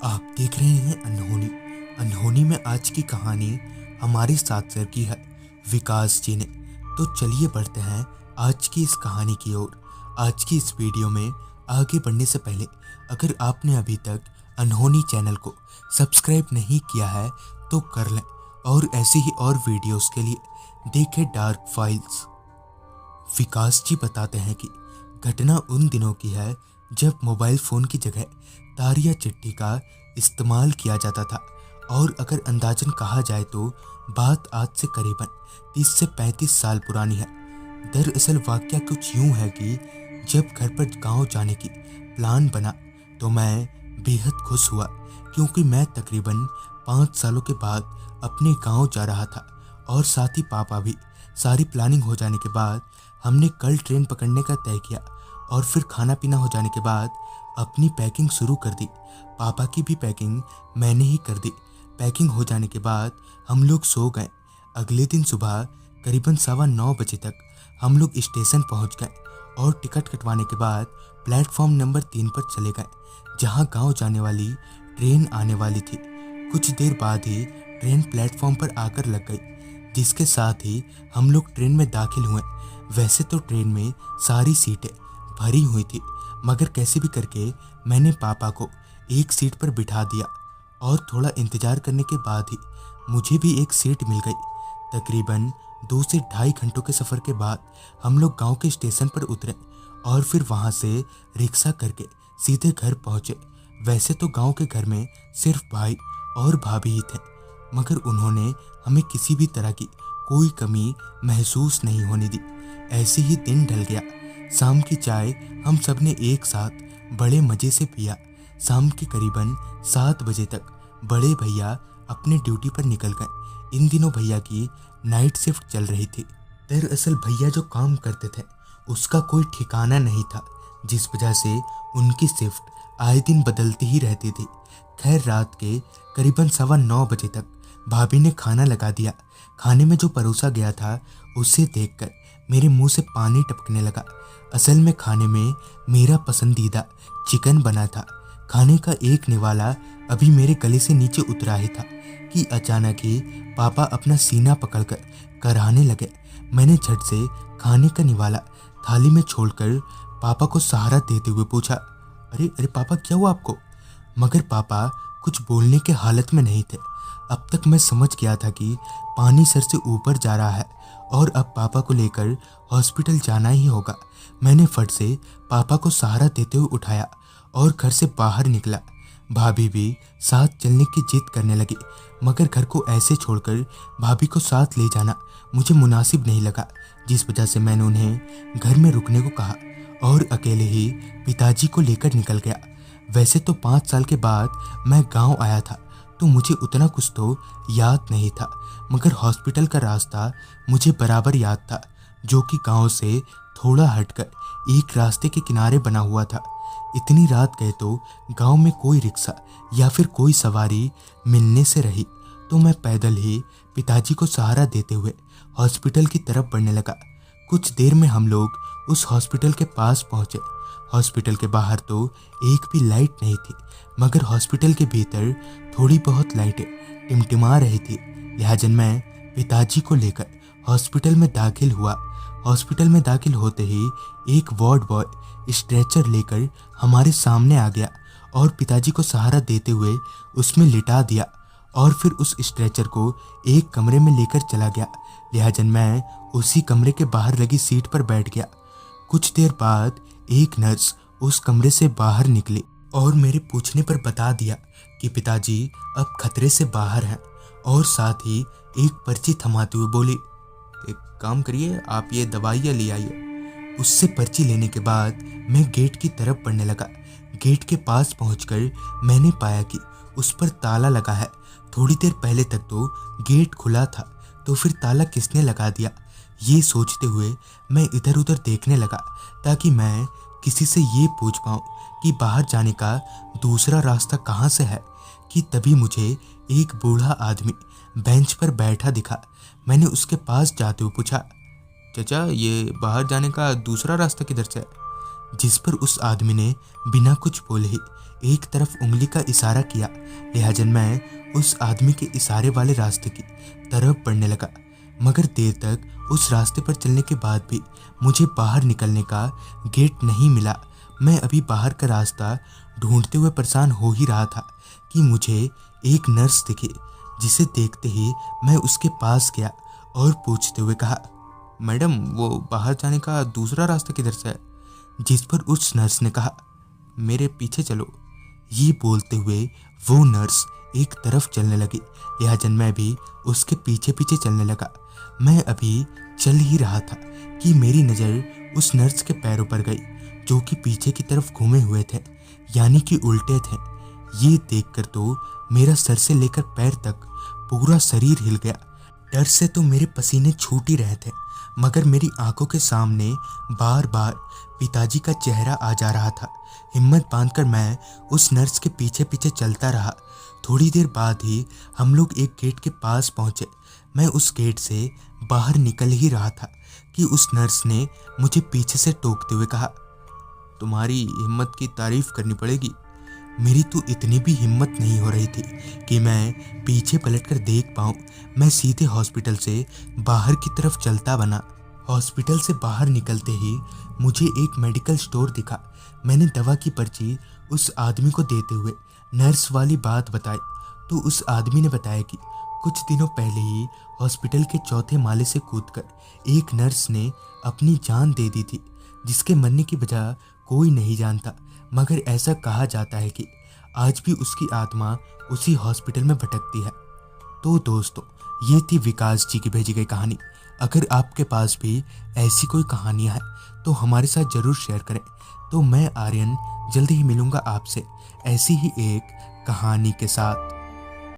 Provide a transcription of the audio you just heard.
आप देख रहे हैं अनहोनी। अनहोनी में आज की कहानी हमारे साथ शेयर की है विकास जी ने। तो चलिए बढ़ते हैं आज की इस कहानी की ओर। आज की इस वीडियो में आगे बढ़ने से पहले अगर आपने अभी तक अनहोनी चैनल को सब्सक्राइब नहीं किया है तो कर लें, और ऐसी ही और वीडियोस के लिए देखें डार्क फाइल्स। विकास जी बताते हैं कि घटना उन दिनों की है जब मोबाइल फ़ोन की जगह तार या चिट्ठी का इस्तेमाल किया जाता था, और अगर अंदाजन कहा जाए तो बात आज से करीबन 30 से 35 साल पुरानी है। दरअसल वाकया कुछ यूं है कि जब घर पर गांव जाने की प्लान बना तो मैं बेहद खुश हुआ, क्योंकि मैं तकरीबन 5 सालों के बाद अपने गांव जा रहा था और साथ ही पापा भी। सारी प्लानिंग हो जाने के बाद हमने कल ट्रेन पकड़ने का तय किया और फिर खाना पीना हो जाने के बाद अपनी पैकिंग शुरू कर दी। पापा की भी पैकिंग मैंने ही कर दी। पैकिंग हो जाने के बाद हम लोग सो गए। अगले दिन सुबह करीबन 9:15 बजे तक हम लोग स्टेशन पहुंच गए और टिकट कटवाने के बाद प्लेटफॉर्म नंबर 3 पर चले गए, जहां गांव जाने वाली ट्रेन आने वाली थी। कुछ देर बाद ही ट्रेन प्लेटफॉर्म पर आकर लग गई, जिसके साथ ही हम लोग ट्रेन में दाखिल हुए। वैसे तो ट्रेन में सारी सीटें भरी हुई थी, मगर कैसे भी करके मैंने पापा को एक सीट पर बिठा दिया और थोड़ा इंतजार करने के बाद ही मुझे भी एक सीट मिल गई। तकरीबन 2 से ढाई घंटों के सफ़र के बाद हम लोग गांव के स्टेशन पर उतरे और फिर वहां से रिक्शा करके सीधे घर पहुंचे। वैसे तो गांव के घर में सिर्फ भाई और भाभी ही थे, मगर उन्होंने हमें किसी भी तरह की कोई कमी महसूस नहीं होने दी। ऐसे ही दिन ढल गया। शाम की चाय हम सब ने एक साथ बड़े मज़े से पिया। शाम के करीबन 7 बजे तक बड़े भैया अपने ड्यूटी पर निकल गए। इन दिनों भैया की नाइट शिफ्ट चल रही थी। दरअसल भैया जो काम करते थे उसका कोई ठिकाना नहीं था, जिस वजह से उनकी शिफ्ट आए दिन बदलती ही रहती थी। खैर, रात के करीबन 9:15 बजे तक भाभी ने खाना लगा दिया। खाने में जो परोसा गया था उसे देखकर मेरे मुंह से पानी टपकने लगा। असल में खाने में मेरा पसंदीदा चिकन बना था। खाने का एक निवाला अभी मेरे गले से नीचे उतरा ही था कि अचानक ही पापा अपना सीना पकड़कर कराहने लगे। मैंने झट से खाने का निवाला थाली में छोड़कर पापा को सहारा देते हुए पूछा, अरे अरे पापा, क्या हुआ आपको? मगर पापा कुछ बोलने के हालत में नहीं थे। अब तक मैं समझ गया था कि पानी सर से ऊपर जा रहा है और अब पापा को लेकर हॉस्पिटल जाना ही होगा। मैंने फट से पापा को सहारा देते हुए उठाया और घर से बाहर निकला। भाभी भी साथ चलने की जिद करने लगी, मगर घर को ऐसे छोड़कर भाभी को साथ ले जाना मुझे मुनासिब नहीं लगा, जिस वजह से मैंने उन्हें घर में रुकने को कहा और अकेले ही पिताजी को लेकर निकल गया। वैसे तो 5 साल के बाद मैं गांव आया था, तो मुझे उतना कुछ तो याद नहीं था, मगर हॉस्पिटल का रास्ता मुझे बराबर याद था, जो कि गांव से थोड़ा हटकर एक रास्ते के किनारे बना हुआ था। इतनी रात गए तो गांव में कोई रिक्शा या फिर कोई सवारी मिलने से रही, तो मैं पैदल ही पिताजी को सहारा देते हुए हॉस्पिटल की तरफ बढ़ने लगा। कुछ देर में हम लोग उस हॉस्पिटल के पास पहुंचे। हॉस्पिटल के बाहर तो एक भी लाइट नहीं थी, मगर हॉस्पिटल के भीतर थोड़ी बहुत लाइटें टिमटिमा रही थी। लिहाजा मैं पिताजी को लेकर हॉस्पिटल में दाखिल हुआ। हॉस्पिटल में दाखिल होते ही एक वार्ड बॉय स्ट्रेचर लेकर हमारे सामने आ गया और पिताजी को सहारा देते हुए उसमें लिटा दिया और फिर उस स्ट्रेचर को एक कमरे में लेकर चला गया। लिहाजा मैं उसी कमरे के बाहर लगी सीट पर बैठ गया। कुछ देर बाद एक नर्स उस कमरे से बाहर निकली और मेरे पूछने पर बता दिया कि पिताजी अब खतरे से बाहर हैं, और साथ ही एक पर्ची थमाते हुए बोली, एक काम करिए, आप ये दवाइयाँ ले आइए। उससे पर्ची लेने के बाद मैं गेट की तरफ बढ़ने लगा। गेट के पास पहुंचकर मैंने पाया कि उस पर ताला लगा है। थोड़ी देर पहले तक तो गेट खुला था, तो फिर ताला किसने लगा दिया? ये सोचते हुए मैं इधर उधर देखने लगा ताकि मैं किसी से ये पूछ पाऊँ कि बाहर जाने का दूसरा रास्ता कहाँ से है, कि तभी मुझे एक बूढ़ा आदमी बेंच पर बैठा दिखा। मैंने उसके पास जाते हुए पूछा, चाचा, ये बाहर जाने का दूसरा रास्ता किधर से है? जिस पर उस आदमी ने बिना कुछ बोले ही एक तरफ उंगली का इशारा किया। लिहाजा मैं उस आदमी के इशारे वाले रास्ते की तरफ बढ़ने लगा, मगर देर तक उस रास्ते पर चलने के बाद भी मुझे बाहर निकलने का गेट नहीं मिला। मैं अभी बाहर का रास्ता ढूंढते हुए परेशान हो ही रहा था कि मुझे एक नर्स दिखी, जिसे देखते ही मैं उसके पास गया और पूछते हुए कहा, मैडम वो बाहर जाने का दूसरा रास्ता किधर से है? जिस पर उस नर्स ने कहा, मेरे पीछे चलो। ये बोलते हुए वो नर्स एक तरफ चलने लगी, लिहाजा मैं भी उसके पीछे पीछे चलने लगा। मैं अभी चल ही रहा था कि मेरी नज़र उस नर्स के पैरों पर गई, जो कि पीछे की तरफ घूमे हुए थे, यानी कि उल्टे थे। ये देखकर तो मेरा सर से लेकर पैर तक पूरा शरीर हिल गया। डर से तो मेरे पसीने छूट ही रहे थे, मगर मेरी आंखों के सामने बार बार पिताजी का चेहरा आ जा रहा था। हिम्मत बांधकर मैं उस नर्स के पीछे पीछे चलता रहा। थोड़ी देर बाद ही हम लोग एक गेट के पास पहुंचे। मैं उस गेट से बाहर निकल ही रहा था कि उस नर्स ने मुझे पीछे से टोकते हुए कहा, तुम्हारी हिम्मत की तारीफ करनी पड़ेगी। मेरी तो इतनी भी हिम्मत नहीं हो रही थी कि मैं पीछे पलटकर देख पाऊं। मैं सीधे हॉस्पिटल से बाहर की तरफ चलता बना। हॉस्पिटल से बाहर निकलते ही मुझे एक मेडिकल स्टोर दिखा। मैंने दवा की पर्ची उस आदमी को देते हुए नर्स वाली बात बताई, तो उस आदमी ने बताया कि कुछ दिनों पहले ही हॉस्पिटल के चौथे माले से कूदकर एक नर्स ने अपनी जान दे दी थी, जिसके मरने की वजह कोई नहीं जानता, मगर ऐसा कहा जाता है कि आज भी उसकी आत्मा उसी हॉस्पिटल में भटकती है। तो दोस्तों, ये थी विकास जी की भेजी गई कहानी। अगर आपके पास भी ऐसी कोई कहानियाँ हैं तो हमारे साथ ज़रूर शेयर करें। तो मैं आर्यन जल्दी ही मिलूँगा आपसे ऐसी ही एक कहानी के साथ।